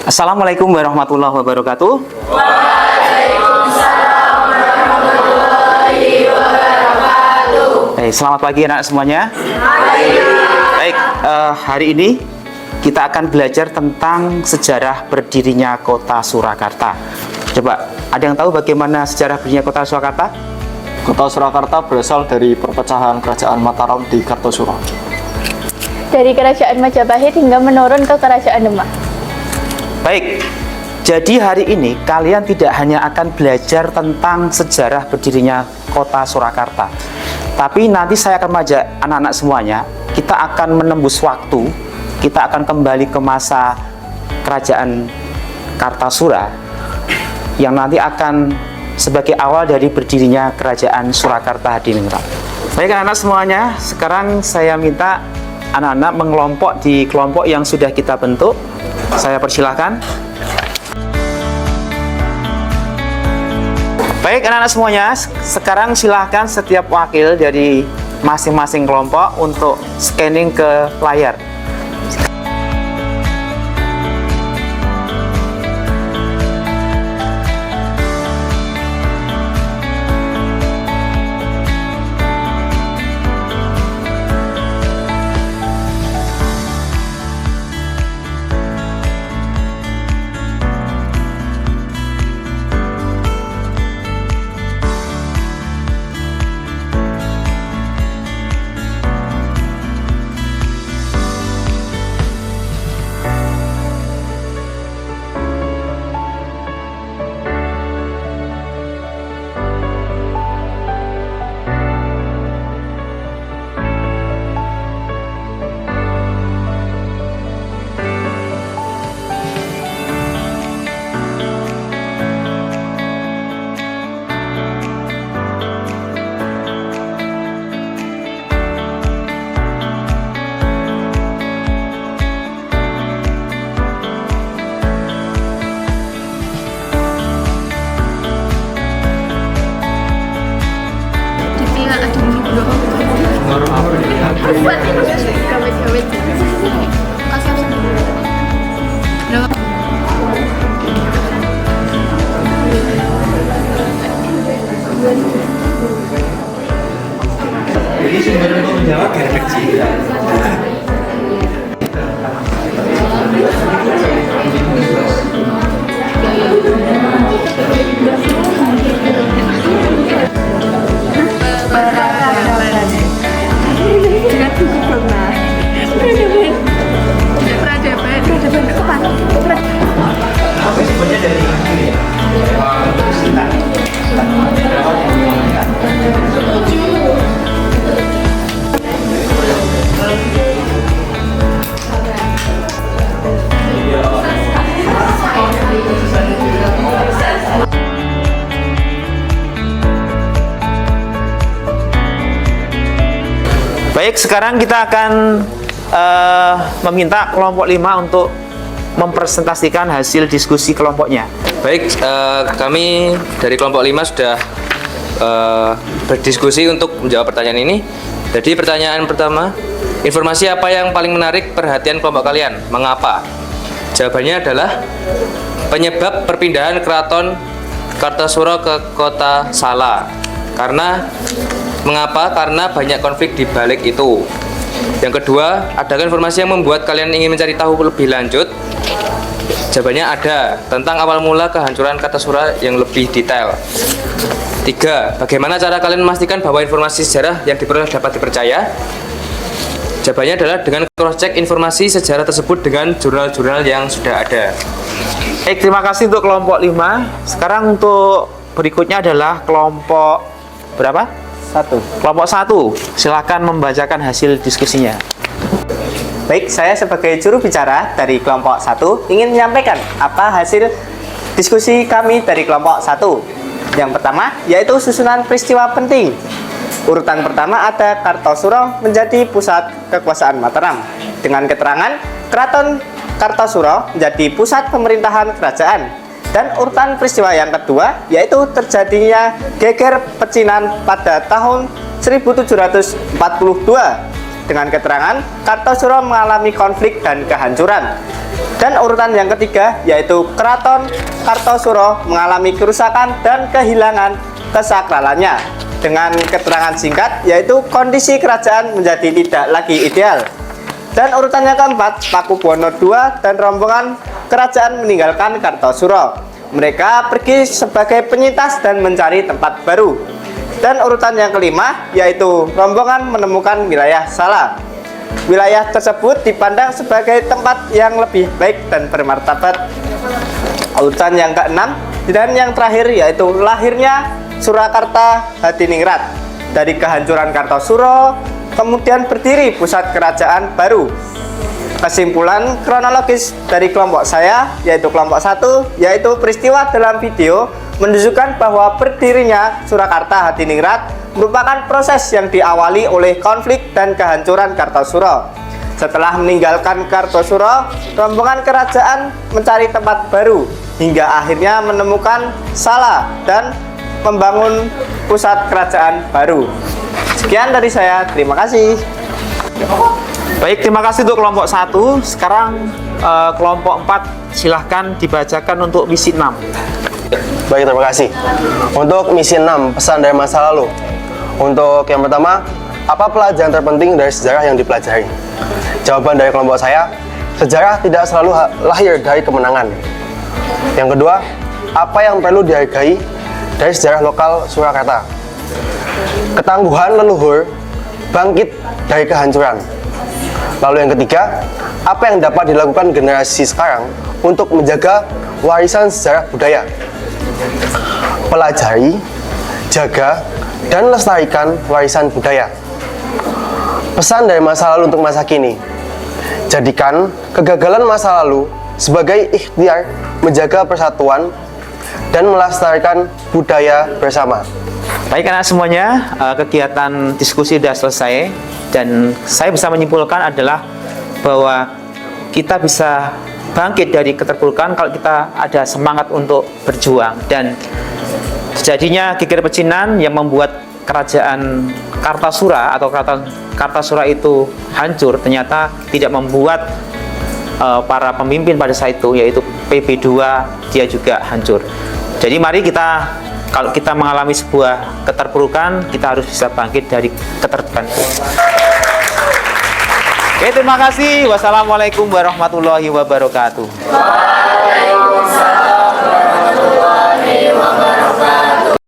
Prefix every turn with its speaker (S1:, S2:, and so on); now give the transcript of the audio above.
S1: Assalamualaikum warahmatullahi wabarakatuh.
S2: Waalaikumsalam warahmatullahi wabarakatuh.
S1: Selamat pagi anak semuanya. Baik, hari ini kita akan belajar tentang sejarah berdirinya kota Surakarta. Coba, ada yang tahu bagaimana sejarah berdirinya kota Surakarta?
S3: Kota Surakarta berasal dari perpecahan kerajaan Mataram di Kartosura.
S2: Dari kerajaan Majapahit hingga menurun ke kerajaan Demak.
S1: Baik, jadi hari ini kalian tidak hanya akan belajar tentang sejarah berdirinya kota Surakarta, tapi nanti saya akan mengajak anak-anak semuanya, kita akan menembus waktu, kita akan kembali ke masa kerajaan Kartasura, yang nanti akan sebagai awal dari berdirinya kerajaan Surakarta Hadiningrat. Baik anak-anak semuanya, sekarang saya minta anak-anak mengelompok di kelompok yang sudah kita bentuk. Saya persilahkan. Baik anak-anak semuanya, sekarang silahkan setiap wakil dari masing-masing kelompok untuk scanning ke layar. Jadi sumber untuk menjawab biar kecil. Baik, sekarang kita akan meminta kelompok 5 untuk mempresentasikan hasil diskusi kelompoknya.
S4: Baik, kami dari kelompok 5 sudah berdiskusi untuk menjawab pertanyaan ini. Jadi pertanyaan pertama, informasi apa yang paling menarik perhatian kelompok kalian? Mengapa? Jawabannya adalah penyebab perpindahan keraton Kartasura ke kota Sala. Mengapa? Karena banyak konflik di balik itu. Yang kedua, adakah informasi yang membuat kalian ingin mencari tahu lebih lanjut? Jawabannya ada, tentang awal mula kehancuran Kartasura yang lebih detail. 3. Bagaimana cara kalian memastikan bahwa informasi sejarah yang diperoleh dapat dipercaya? Jawabannya adalah dengan cross-check informasi sejarah tersebut dengan jurnal-jurnal yang sudah ada.
S1: Terima kasih untuk kelompok 5. Sekarang untuk berikutnya adalah kelompok berapa?
S3: 1.
S1: Kelompok 1. Silakan membacakan hasil diskusinya.
S5: Baik, saya sebagai juru bicara dari kelompok 1 ingin menyampaikan apa hasil diskusi kami dari kelompok 1. Yang pertama, yaitu susunan peristiwa penting. Urutan pertama ada Kartosura menjadi pusat kekuasaan Mataram. Dengan keterangan, Keraton Kartosura menjadi pusat pemerintahan kerajaan. Dan urutan peristiwa yang kedua, yaitu terjadinya geger pecinan pada tahun 1742 dengan keterangan Kartosuro mengalami konflik dan kehancuran. Dan urutan yang ketiga yaitu Keraton Kartosuro mengalami kerusakan dan kehilangan kesakralannya dengan keterangan singkat yaitu kondisi kerajaan menjadi tidak lagi ideal. Dan urutan yang keempat, Pakubuwono II dan rombongan kerajaan meninggalkan Kartosuro. Mereka pergi sebagai penyintas dan mencari tempat baru. Dan urutan yang kelima yaitu rombongan menemukan wilayah Sala. Wilayah tersebut dipandang sebagai tempat yang lebih baik dan bermartabat. Urutan yang keenam dan yang terakhir yaitu lahirnya Surakarta Hadiningrat. Dari kehancuran Kartosuro kemudian berdiri pusat kerajaan baru. Kesimpulan kronologis dari kelompok saya yaitu kelompok 1 yaitu peristiwa dalam video menunjukkan bahwa berdirinya Surakarta Hadiningrat merupakan proses yang diawali oleh konflik dan kehancuran Kartosuro. Setelah meninggalkan Kartosuro, rombongan kerajaan mencari tempat baru hingga akhirnya menemukan Sala dan membangun pusat kerajaan baru. Sekian dari saya, terima kasih.
S1: Baik, terima kasih untuk kelompok 1. Sekarang kelompok 4 silahkan dibacakan untuk misi 6.
S6: Baik, terima kasih. Untuk misi 6, pesan dari masa lalu. Untuk yang pertama, apa pelajaran terpenting dari sejarah yang dipelajari? Jawaban dari kelompok saya, sejarah tidak selalu lahir dari kemenangan. Yang kedua, apa yang perlu dihargai dari sejarah lokal Surakarta? Ketangguhan leluhur bangkit dari kehancuran. Lalu yang ketiga, apa yang dapat dilakukan generasi sekarang untuk menjaga warisan sejarah budaya? Pelajari, jaga, dan lestarikan warisan budaya. Pesan dari masa lalu untuk masa kini, jadikan kegagalan masa lalu sebagai ikhtiar menjaga persatuan dan melestarikan budaya bersama.
S1: Baik anak semuanya, kegiatan diskusi sudah selesai dan saya bisa menyimpulkan adalah bahwa kita bisa bangkit dari keterpurukan kalau kita ada semangat untuk berjuang. Dan sejadinya Geger Pecinan yang membuat kerajaan Kartasura atau keraton Kartasura itu hancur ternyata tidak membuat para pemimpin pada saat itu yaitu PB2 dia juga hancur. Jadi mari kita, kalau kita mengalami sebuah keterpurukan, kita harus bisa bangkit dari keterpurukan. Oke, terima kasih. Wassalamualaikum warahmatullahi wabarakatuh.